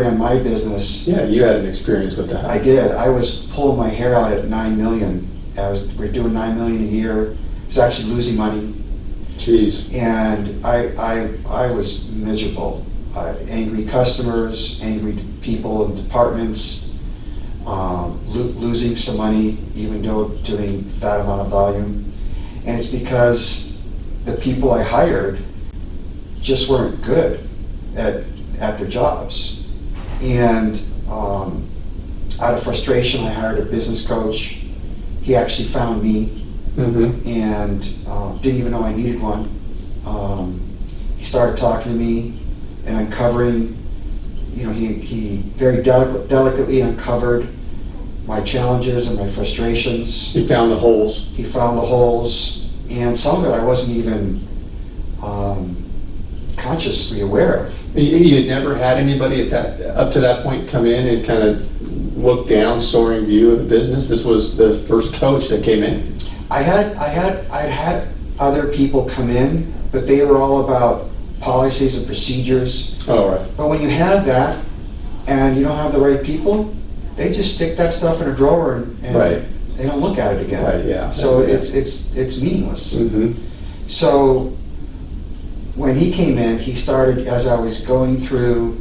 ran my business. Yeah, you had an experience with that. I did. I was pulling my hair out at 9 million. We're doing 9 million a year. I was actually losing money. Jeez. And I was miserable. Angry customers, angry people in departments, losing some money even though doing that amount of volume. And it's because the people I hired just weren't good at their jobs. And out of frustration, I hired a business coach. He actually found me. Mm-hmm. And didn't even know I needed one. He started talking to me and uncovering, he very delicately uncovered my challenges and my frustrations. He found the holes. He found the holes, and some of it I wasn't even consciously aware of. You had never had anybody up to that point come in and kind of look down, soaring view of the business? This was the first coach that came in? I'd had other people come in, but they were all about policies and procedures. Oh, right. But when you have that and you don't have the right people, they just stick that stuff in a drawer and Right. they don't look at it again. Right, yeah. So Yeah. it's meaningless. Mm-hmm. So when he came in, he started, as I was going through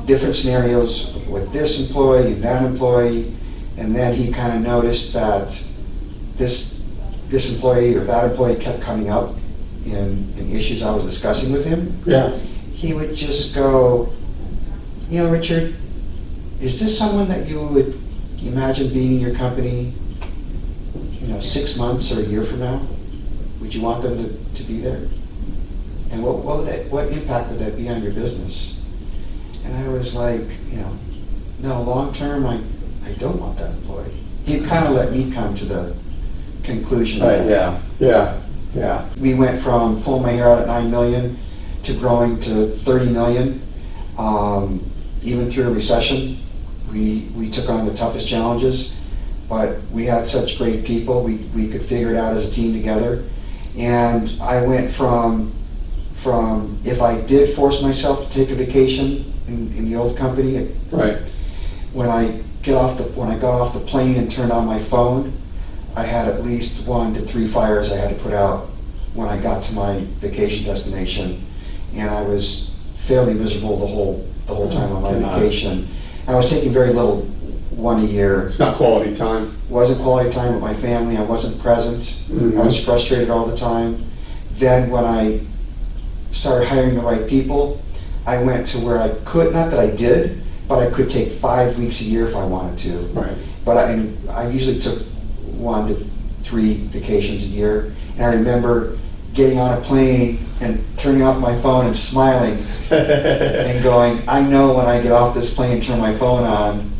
different scenarios with this employee and that employee, and then he kind of noticed that this employee or that employee kept coming up in issues I was discussing with him. Yeah. He would just go, Richard, is this someone that you would imagine being in your company, 6 months or a year from now? Would you want them to be there? And what impact would that be on your business? And I was like, no, long term, I don't want that employee. He kind of let me come to the conclusion. Right, yeah. We went from pulling my hair out at 9 million to growing to 30 million. Even through a recession, we took on the toughest challenges, but we had such great people, we could figure it out as a team together. And I went from if I did force myself to take a vacation in the old company, Right. when I got off the plane and turned on my phone, I had at least 1 to 3 fires I had to put out when I got to my vacation destination, and I was fairly miserable the whole time on my vacation. I was taking very little, 1 a year. It's not quality time. Wasn't quality time with my family. I wasn't present. Mm-hmm. I was frustrated all the time. Then when I started hiring the right people, I went to where I could, not that I did, but I could take 5 weeks a year if I wanted to. Right. But I usually took 1 to 3 vacations a year. And I remember getting on a plane and turning off my phone and smiling and going, I know when I get off this plane and turn my phone on,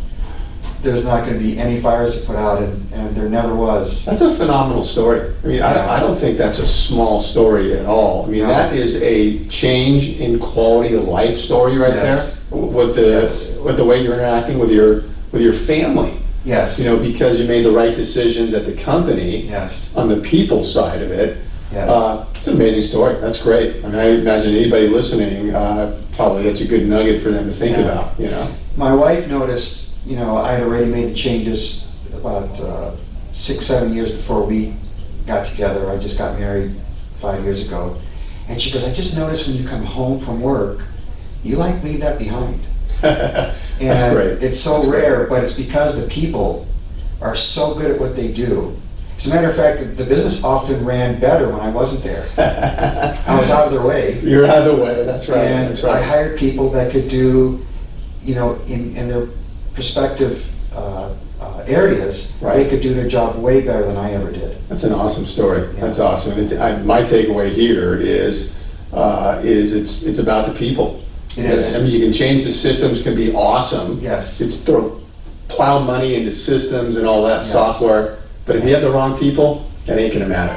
there's not going to be any fires to put out, and there never was. That's a phenomenal story. I mean, I don't think that's a small story at all. I mean, No. that is a change in quality of life story right Yes. there. With the way you're interacting with your family. Yes. Because you made the right decisions at the company. Yes. On the people side of it. Yes. It's an amazing story. That's great. I mean, I imagine anybody listening, probably that's a good nugget for them to think about. My wife noticed, I had already made the changes about 6-7 years before we got together. I just got married 5 years ago. And she goes, I just noticed when you come home from work, you leave that behind. And That's great. It's so That's rare, great. but it's because the people are so good at what they do. As a matter of fact, the business often ran better when I wasn't there. I was out of their way. You're out of the way, that's right. And That's right. I hired people that could do, in their respective areas, Right. they could do their job way better than I ever did. That's an awesome story. Yeah. That's awesome. My takeaway here is it's about the people. It is. I mean, you can change the systems, can be awesome. Yes. It's plow money into systems and all that Yes. software, but if you Yes. have the wrong people, that ain't gonna matter.